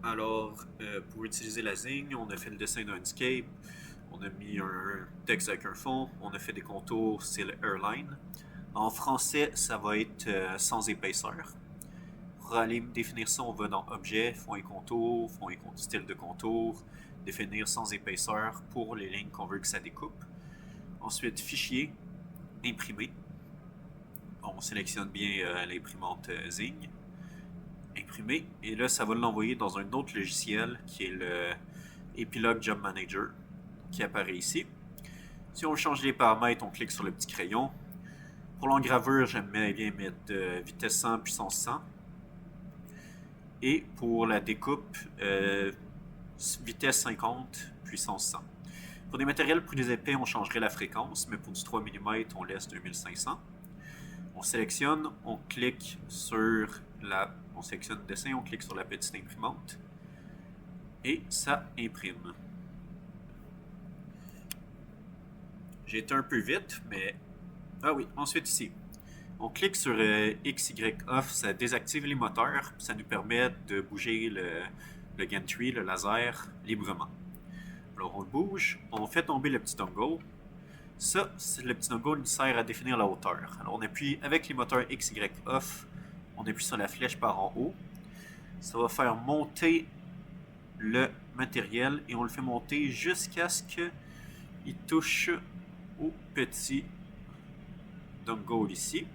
Alors, pour utiliser la Zing, on a fait le dessin d'un Inkscape, on a mis un texte avec un fond, on a fait des contours style Airline. En français, ça va être sans épaisseur. Pour aller définir ça, on va dans Objet, fond et contour, style de contour, définir sans épaisseur pour les lignes qu'on veut que ça découpe. Ensuite, Fichier, Imprimer. On sélectionne bien l'imprimante Zing. Imprimer. Et là, ça va l'envoyer dans un autre logiciel qui est le Epilogue Job Manager qui apparaît ici. Si on change les paramètres, on clique sur le petit crayon. Pour l'engravure, j'aime bien mettre vitesse 100, puissance 100. Et pour la découpe, vitesse 50, puissance 100. Pour des matériels plus épais, on changerait la fréquence, mais pour du 3 mm, on laisse 2500. On sélectionne, on clique sur on sélectionne le dessin, on clique sur la petite imprimante et ça imprime. J'ai été un peu vite, mais... Ah oui, ensuite ici, on clique sur XY off, ça désactive les moteurs, ça nous permet de bouger le gantry, le laser, librement. Alors on le bouge, on fait tomber le petit dongle. Ça, le petit dongle nous sert à définir la hauteur. Alors on appuie avec les moteurs XY off, on appuie sur la flèche par en haut. Ça va faire monter le matériel et on le fait monter jusqu'à ce qu'il touche au petit dongle ici.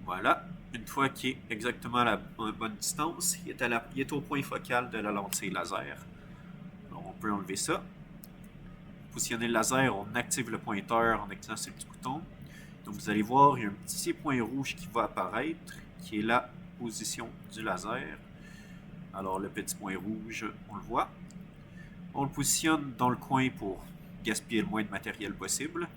Voilà. Une fois qu'il est exactement à la bonne distance, il est au point focal de la lentille laser. Alors on peut enlever ça. Positionner le laser, on active le pointeur en activant ce petit bouton. Donc vous allez voir, il y a un petit point rouge qui va apparaître, qui est la position du laser. Alors le petit point rouge, on le voit. On le positionne dans le coin pour gaspiller le moins de matériel possible.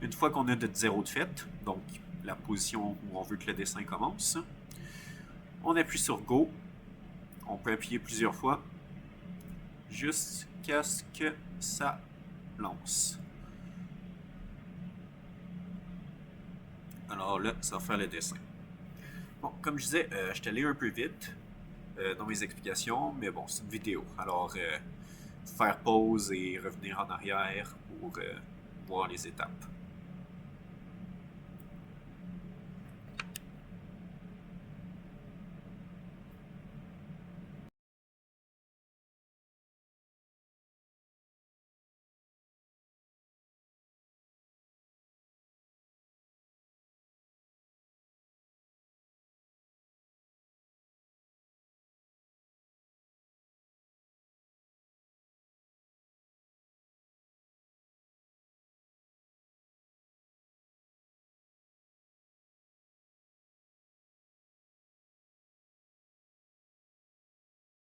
Une fois qu'on a notre 0 de fait, donc la position où on veut que le dessin commence, on appuie sur Go. On peut appuyer plusieurs fois jusqu'à ce que ça lance. Alors là, ça va faire le dessin. Bon, comme je disais, je suis allé un peu vite dans mes explications, mais bon, c'est une vidéo. Alors, faire pause et revenir en arrière pour voir les étapes.